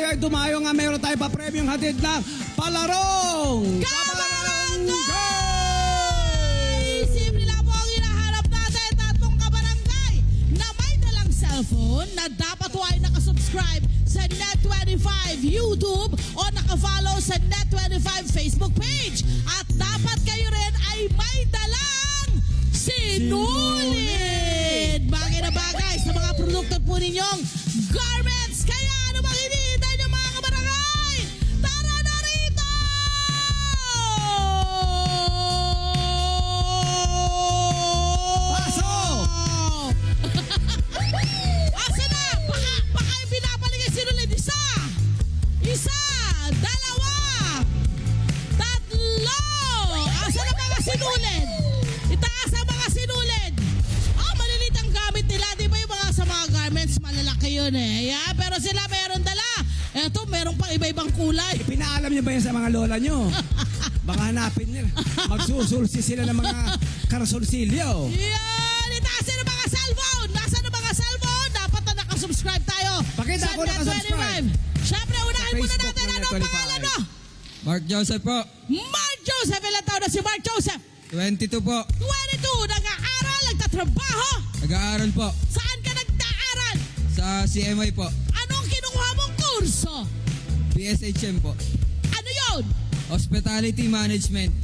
tayo ay dumayo nga mayroon tayo pa premium hatid ng palarong Kabarangay! Simple lang po ang hinahanap natin. Tatlong kabarangay na may dalang cellphone na dapat ay nakasubscribe sa Net25 YouTube o nakafollow sa Net25 Facebook page. At dapat kayo rin ay may dalang sinulid. Bagay na bagay sa mga produkto po ninyong garments. Kaya ano bang hinihintay niyo mga kabarangay? Tara na rito! Pasok! Asa na? Baka yung pinapalik yung sinulid. Isa, dalawa, tatlo. Asa na mga sinulid? Itaas ang mga sinulid. Malilit ang gamit nila. Di ba yung mga sa mga garments, malalaki yun eh. Yeah, pero sila meron dala. Eto, meron pang iba-ibang kulay. Pinaalam niyo ba yan sa mga lola niyo? Baka hanapin nila. Magsusulsi sila ng mga karsolsilyo. Yan! Itaas ang mga cellphone. Nasaan ang mga cellphone? Dapat na nakasubscribe tayo. Pakita sa ako nakasubscribe. Net25. Siyempre, unahin muna Facebook natin. ng Anong Net25. pangalan mo? Mark Joseph po. Mark Joseph. Ilang taon na si Mark Joseph? 22 po. 22. Nag-aaral, nagtatrabaho. Nag-aaral po. Saan ka nagtaaral? Sa CMI po. Anong kinukuha mong kurso? PSHM po. Ano yun? Hospitality Management.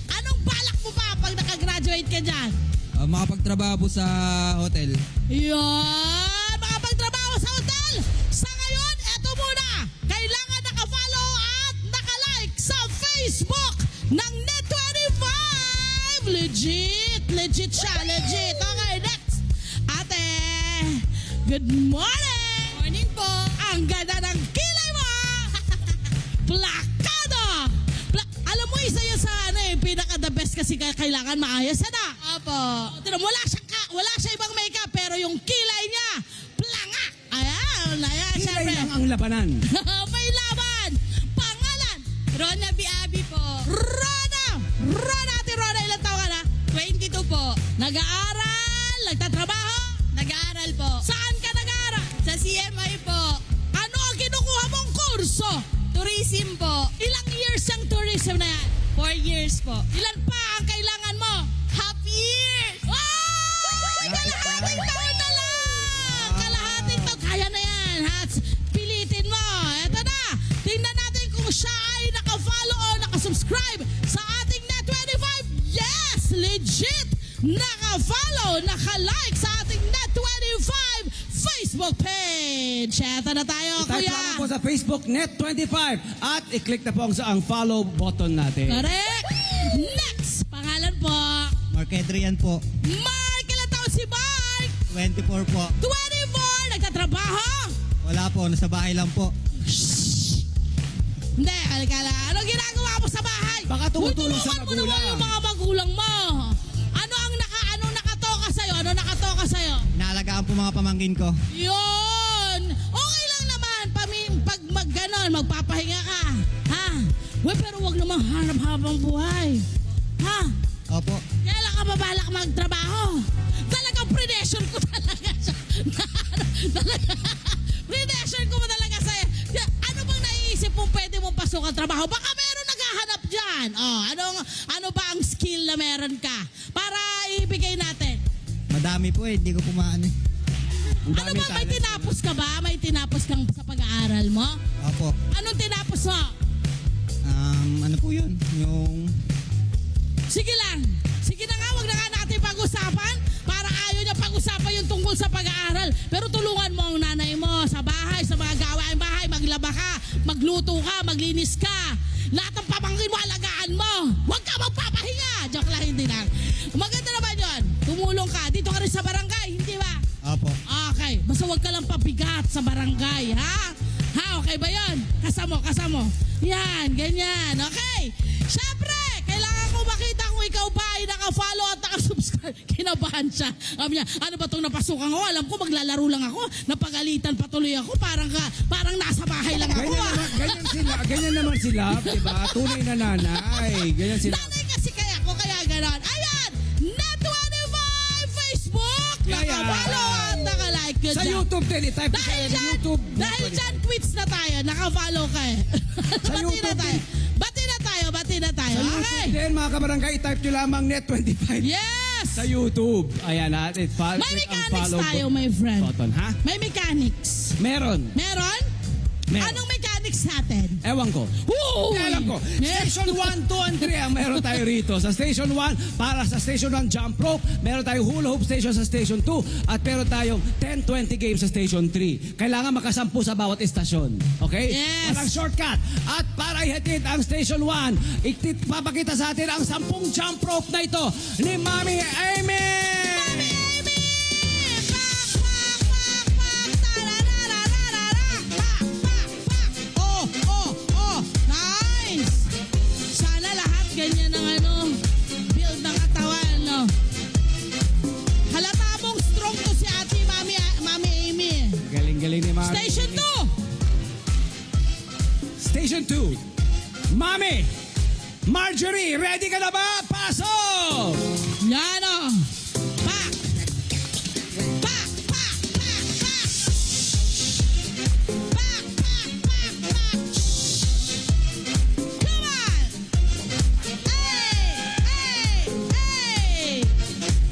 Anong balak mo pa pag nakagraduate ka dyan? Makapagtrabaho po sa hotel. Yan! Makapagtrabaho sa hotel! Sa ngayon, eto muna! Kailangan nakafollow at nakalike sa Facebook ng Net25! Legit! Legit siya! Legit! Okay, next! Ate! Good morning! Morning po. Ang ganda ng kilay mo! Plakado! Alam mo, isa yun sa pinaka-the best kasi kailangan maayos. Ano? Opo. Tinan mo, wala siya ibang makeup pero yung kilay niya, planga! Ayan, Kilay syempre. lang ang labanan. May laban! Pangalan! Rona Biabi po. Rona! Ate Rona, ilang taon ka na? 22 po. Nag-aaral? Nagtatrabaho? Nag-aaral po. Saan ka nag-aaral? Sa CMI po. Ano ang kinukuha mong kurso? Tourism po. Ilang years ang tourism na yan? 4 years po. Ilan pa ang kailangan mo? Half years! Ay! Kalahating taon na lang! Kalahating taon. Kaya na yan. Pilitin mo. Eto na. Tingnan natin kung siya ay nakafollow o nakasubscribe sa ating Net25. Yes! Legit! Nakafollow, nakalike sa ating Net25 Facebook page. Eto na tayo, Type kuya. lang po sa Facebook Net25 at i-click na po ang follow button natin. Correct. Next. Pangalan po. Mark Adrian po, Mark. Ilan taon si Mark? 24 po. 24. Nagtatrabaho? Wala po, nasa bahay lang po. Hindi, halika lang. Anong ginagawa mo sa bahay? Baka tumutulong sa Tulungan mo naman magulang. yung mga magulang mo. Anong nakatoka sa'yo? Ano nakatoka sa'yo? Inaalagaan po mga pamangkin ko. Yun! Okay lang naman. Pag ganon, magpapahinga ka. Ha? Pero wag namang hanap habang buhay. Ha? Opo. Kailan ka mabalak magtrabaho? Talagang predation ko talaga siya. Talaga. Predation ko talaga sa'yo. Ano bang naiisip mong pwede mong pasukan trabaho? Baka meron naghahanap dyan. Ano ba ang skill na meron ka? Para ibigay natin. Madami po eh, hindi ko po maano. Ang Ano daming ba? May talent. tinapos ka ba? May tinapos kang sa pag-aaral mo? Opo. Anong tinapos mo? Ano po yun? Yung... Sige lang. Sige na nga, wag na nga natin pag-usapan. Para ayaw niya pag-usapan yung tungkol sa pag-aaral. Pero tulungan mo ang nanay mo sa bahay, sa mga gawain bahay. Maglaba ka, magluto ka, maglinis ka. Lahat ng pamangkin mo, alagaan mo. Huwag ka magpapahinga. Joke lang, hindi lang. Maganda naman yun. Tumulong ka. Dito ka rin sa barangay, hindi ba? Opo. Okay. Basta huwag ka lang pabigat sa barangay, ha? Ha, okay ba yun? Kasamo. Yan, ganyan. Okay. Siyempre, kailangan ko makita kung ikaw ba ay naka-follow at naka-subscribe. Kinabahan siya. Sabi niya, ano ba itong napasukan ko? Alam ko, maglalaro lang ako. Napagalitan patuloy ako. Parang nasa bahay lang ako. Ganyan naman sila, diba? Tunay na nanay. Ganyan sila. Nanay kasi kaya ko, kaya ganon. Ayan! Net25 Facebook! Kaya. Naka-follow at naka-like. Good Sa job. YouTube din, i-type ko Dahil sa dyan, YouTube. dahil dyan, quits na tayo. Naka-follow ka eh. Sa Bati na YouTube tayo. Bati na tayo. Bati na tayo. Sa Okay. YouTube din, mga kabarangay, i-type nyo lamang Net25. Yes! Sa YouTube. Ayan ha. May mechanics tayo, my friend. Button, ha? May mechanics. Meron. Meron? Meron. Anong mechanics natin? Ewan ko. Uy! Alam ko. Station 1, 2, and 3 ang meron tayo rito. Sa Station 1, para sa Station 1 jump rope, meron tayong hula hoop station sa Station 2, at meron tayong 10-20 games sa Station 3. Kailangan makasampu sa bawat istasyon. Okay? Yes. Walang shortcut. At para ihatid ang Station 1, papakita sa atin ang 10 jump rope na ito ni Mami Amy! Mami Amy! Pak, pak, pak, pak! Tararararara! Pak, pak, pak! Oh, oh, oh! Nice! Sana lahat ganyan ang build ng katawan, no? Halata mong strong to si ate Mami Amy. Galing-galing ni Mami. Station 2! Station 2. Mami! Marjorie, ready ka na ba? Pasok! Yan o! Pak! Pak! Pak! Pak! Pak! Pak! Pak! Pak! Pak! Come on! Hey! Hey! Hey!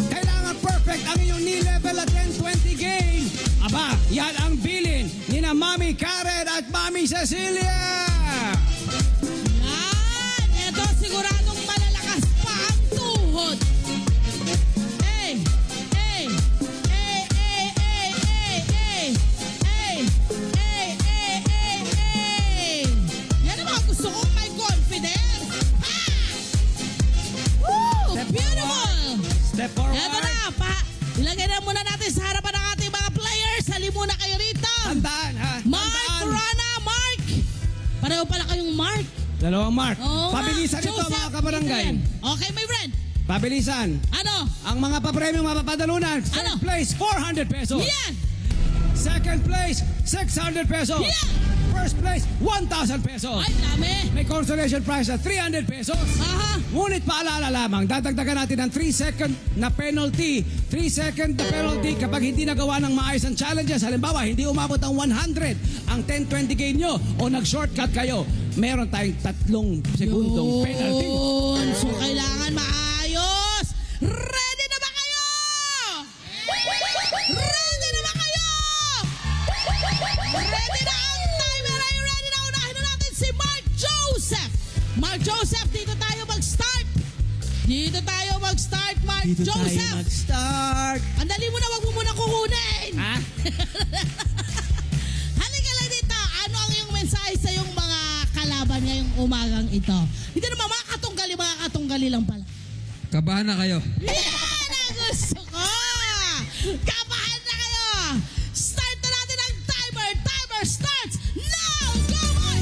Kailangan perfect ang iyong knee level at 10-20 game. Aba, yan ang bilin ni na Mami Karen at Mami Cecilia. Yan! Ito siguradong malalakas pa ang tuhod. Hey! Hey! Hey! Hey! Hey! Hey! Hey! Hey! Hey! Hey! Hey! Hey! Yan ang mga gusto kong may confidence. Ha! Woo! Beautiful! Step forward. Eto na, ilagay na muna natin sa harapan ng ating mga players. Hali muna kayo rito. Tandaan ha. Mark, Tandaan. Rana, Mark. Pareho pala kayong Mark. Dalawang mark. Oo nga. Pabilisan ito Joseph, mga kabarangay. Adrian. Okay, my friend. Pabilisan. Ano? Ang mga papremyo mapapadalunan. Third Ano? place, 400 pesos. Yan! Second place, 600 pesos. Yan! First place, 1,000 pesos. Ay, dami. May consolation prize na 300 pesos. Aha. Ngunit paalala lamang, dadagdagan natin ng 3-second na penalty. 3-second na penalty kapag hindi nagawa ng maayos ang challenges. Halimbawa, hindi umabot ang 100 ang 10-20 game nyo o nag-shortcut kayo. Meron tayong 3 segundong penalty. Yun. So, kailangan maayos. Ready na ba kayo? Ready na ba kayo? Ready na ang timer. Are you ready na? Unahin na natin si Mark Joseph. Mark Joseph, dito tayo mag-start. Dito tayo mag-start, Mark Dito tayo Joseph. mag-start. Andali mo na, wag mo muna kukunin. Ha? Halika lang dito. Ano ang iyong mensahe sa iyong mga kalaban ngayong umagang ito? Hindi naman mga katunggali lang pala. Kabahan na kayo. Yan ang gusto ko! Kabahan na kayo! Start na natin ang timer! Timer starts now! Go on!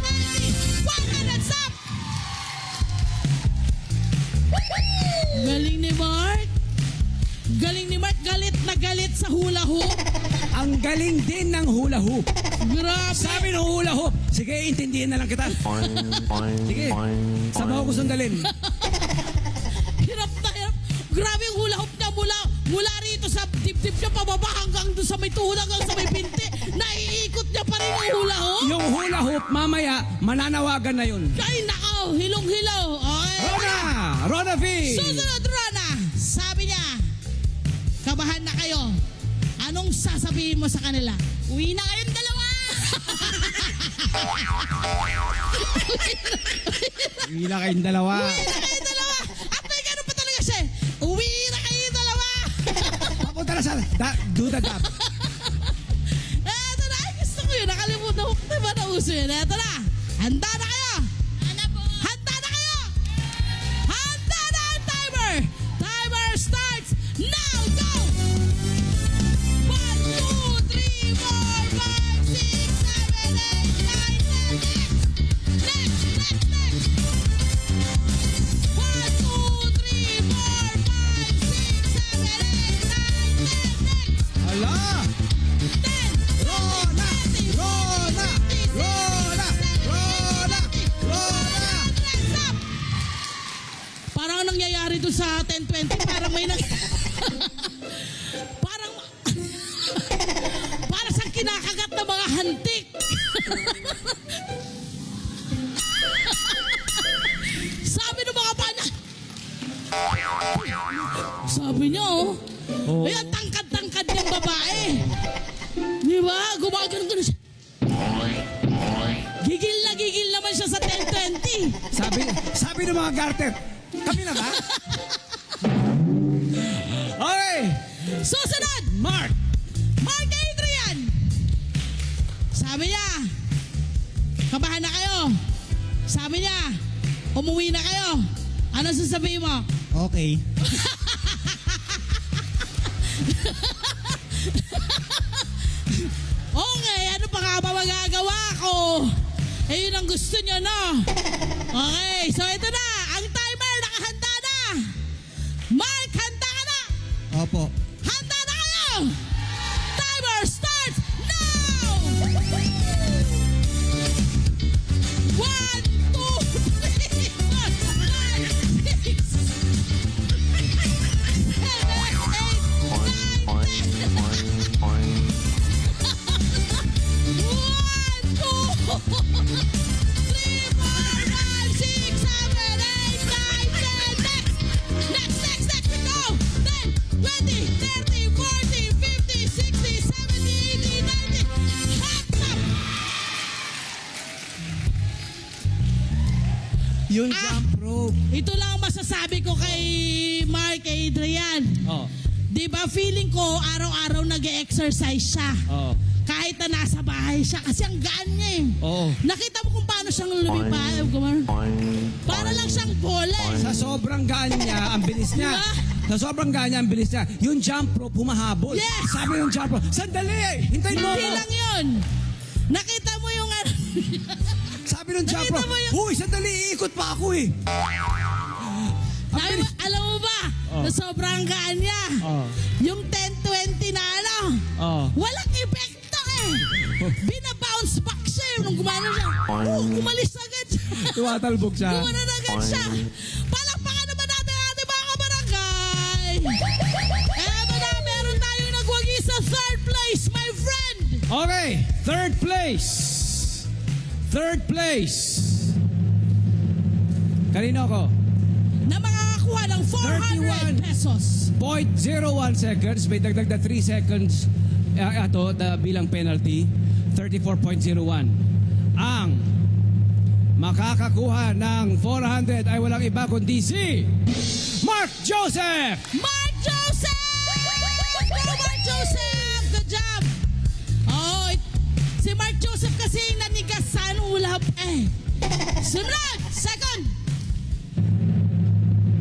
100, stop! Galing ni Mark. Galing ni Mark. Galit na galit sa hula hoop. Ang galing din ng hula hoop. Grabe. Sabi ng hula hoop, sige, intindihin na lang kita. Sige, sabaw ko sandalin. Hirap na hirap. Grabe yung hula hoop niya mula rito sa dibdib niya pababa hanggang doon sa may tuhod hanggang sa may pinti. Naiikot niya pa rin yung hula hoop. Yung hula hoop, mamaya, mananawagan na yun. Ay nakaw, hilong-hilaw. Okay. Rona V! Susunod, Rona. Sabi niya, kabahan na kayo. Anong sasabihin mo sa kanila? Uwi na kayong dalawa! Hila kayong dalawa. Uwi na kayo dalawa. At may gano'n pa talaga siya. Uwi na kayo dalawa. Papunta na sa do the dab. Eto na, ay, gusto ko yun. Nakalimutan ko. Diba na uso yun? Eto na. Handa na kayo. Ano po? Handa na kayo. Handa na ang timer. Timer starts now. Go. 1, 2, 3, 4, doon sa 10-20, parang may nag... parang... parang siyang kinakagat na mga hantik. Sabi ng mga bana... Sabi niya, oh. Ayan, tangkad-tangkad yung babae. Di ba? Gumagano-gano siya. Gigil naman siya sa 10-20. Sabi ng mga garter, kami na ba? Okay, Susunod! Mark. Mark Adrian! Sabi niya, kabahan na kayo. Sabi niya, umuwi na kayo. Ano sasabihin mo? Okay. Okay, ano pa nga ba magagawa ko? Eh, yun ang gusto niyo, no? Okay, so ito na. Ang timer, nakahanda na. Mark, handa ka na. Opo. Handa na kayo. Timer starts now. 1, 2, 3, 4, 5, Yung jump rope. Ito lang ang masasabi ko kay Mark Adrian. Oh. Di ba feeling ko araw-araw nag-exercise siya. Oh. Kahit na nasa bahay siya kasi ang gaan niya eh. Oo. Nakita mo kung paano siyang lumipad. Para lang siyang bola eh. Sa sobrang gaan niya, ang bilis niya. Diba? Sa sobrang gaan niya, ang bilis niya. Yung jump rope, humahabol. Yes! Sabi ng jump rope, sandali! Hintayin mo Hindi ako! lang yun. Nakita mo yung ano. Sabi ng jump Nakita rope, mo yung- huy, sandali, iikot pa ako eh. Ang Sabi mo, bilis. alam mo ba, na sobrang gaan niya. Oh. Yung 10-20 na ano, Oh. walang epekto eh. Binabounce back siya eh. Nung gumano siya, umalis agad siya. Tumatalbog siya. Gumanon agad siya. Palakpakan naman natin ang ating mga kabarangay. Eto na, meron tayong nagwagi sa third place, my friend. Okay, third place. Third place. Kanino ko? Na makakakuha ng 400 pesos. 0.01 seconds. May dagdag na 3 seconds. Ito, bilang penalty. 34.01. Ang makakakuha ng 400 ay walang iba kundi si Mark Joseph! Mark Joseph! Go, Mark Joseph! Good job! Oh, si Mark Joseph kasi nanigasan ulap eh. Sunod! Second!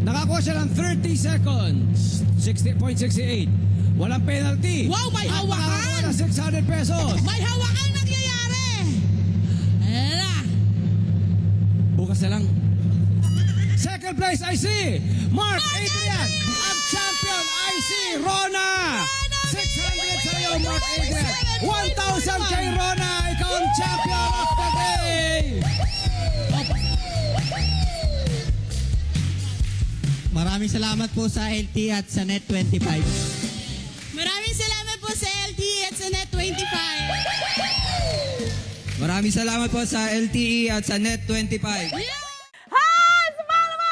Nakakuha siya ng 30 seconds. 60.68. Walang penalty. Wow, may At hawakan! makakakuha ng 600 pesos. May hawakan nangyayari! Ayan na! Bukas na lang. Second place I see Mark Adrian. Ang champion I see Rona. 600 sa iyo Mark Adrian. 1,000 kay Rona. Ikaw ang champion of the day. Maraming salamat po sa LT at sa Net25. Maraming salamat po sa LTE at sa Net25. Maraming salamat po sa LTE at sa Net25. Hi! Sa mga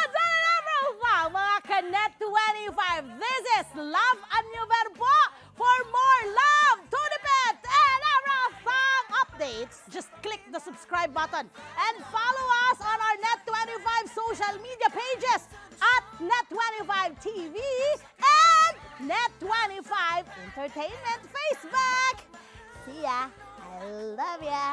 sa mga Kanet 25. This is Love and New Verbo. For more love, Tunipet, and Arafang updates, just click the subscribe button and follow us on our Net25 social media pages at Net25 TV and Net25 Entertainment Facebook. See ya. I love ya.